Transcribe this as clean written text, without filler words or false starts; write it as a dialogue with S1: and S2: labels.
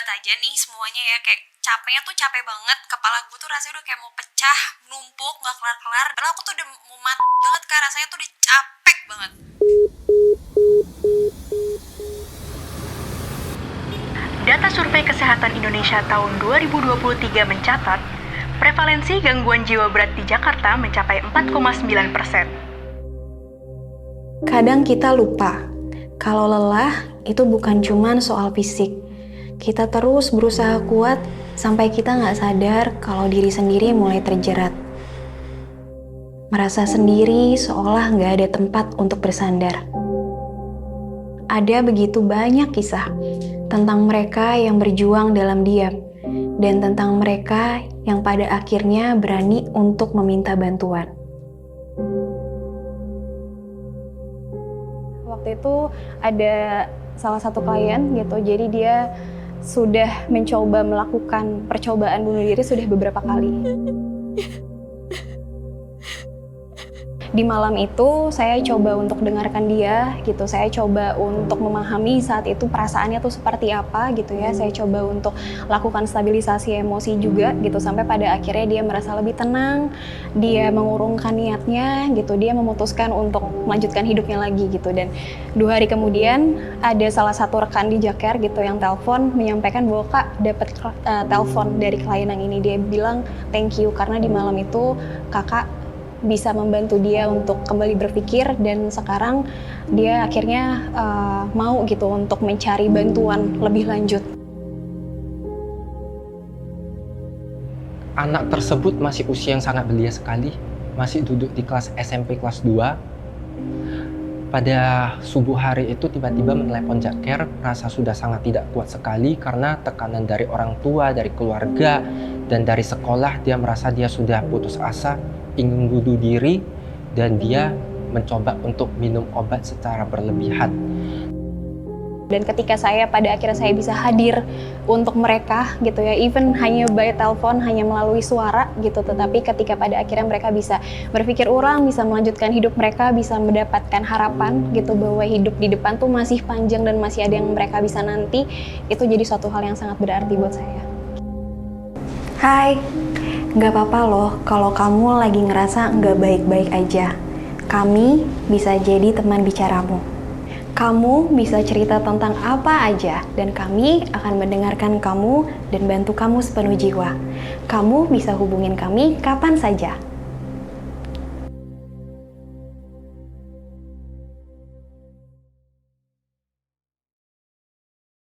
S1: aja nih semuanya ya, kayak capeknya tuh capek banget, kepala gue tuh rasanya udah kayak mau pecah, numpuk, nggak kelar-kelar. Padahal aku tuh udah mau mati banget kak, rasanya tuh udah capek banget.
S2: Data Survei Kesehatan Indonesia tahun 2023 mencatat, prevalensi gangguan jiwa berat di Jakarta mencapai 4,9%.
S3: Kadang kita lupa, kalau lelah itu bukan cuma soal fisik. Kita terus berusaha kuat sampai kita nggak sadar kalau diri sendiri mulai terjerat. Merasa sendiri seolah nggak ada tempat untuk bersandar. Ada begitu banyak kisah tentang mereka yang berjuang dalam diam dan tentang mereka yang pada akhirnya berani untuk meminta bantuan. Waktu itu ada salah satu klien gitu, jadi dia sudah mencoba melakukan percobaan bunuh diri sudah beberapa kali. Di malam itu saya coba untuk dengarkan dia gitu, saya coba untuk memahami saat itu perasaannya tuh seperti apa gitu ya. Saya coba untuk lakukan stabilisasi emosi juga gitu, sampai pada akhirnya dia merasa lebih tenang, dia mengurungkan niatnya gitu, dia memutuskan untuk melanjutkan hidupnya lagi gitu. Dan 2 hari kemudian ada salah satu rekan di Jaker gitu yang telepon menyampaikan bahwa Kak dapat telepon dari klien yang ini, dia bilang thank you karena di malam itu kakak bisa membantu dia untuk kembali berpikir dan sekarang dia akhirnya mau gitu untuk mencari bantuan lebih lanjut.
S4: Anak tersebut masih usia yang sangat belia sekali, masih duduk di kelas SMP kelas 2. Pada subuh hari itu tiba-tiba menelepon Jaker, merasa sudah sangat tidak kuat sekali karena tekanan dari orang tua, dari keluarga, dan dari sekolah. Dia merasa dia sudah putus asa, ingin bunuh diri, dan dia mencoba untuk minum obat secara berlebihan.
S3: Dan ketika saya pada akhirnya saya bisa hadir untuk mereka gitu ya, even hanya by telepon, hanya melalui suara gitu, tetapi ketika pada akhirnya mereka bisa berpikir ulang, bisa melanjutkan hidup mereka, bisa mendapatkan harapan gitu bahwa hidup di depan tuh masih panjang dan masih ada yang mereka bisa nanti, itu jadi suatu hal yang sangat berarti buat saya. Hai, nggak apa-apa loh kalau kamu lagi ngerasa nggak baik-baik aja. Kami bisa jadi teman bicaramu. Kamu bisa cerita tentang apa aja dan kami akan mendengarkan kamu dan bantu kamu sepenuh jiwa. Kamu bisa hubungin kami kapan saja.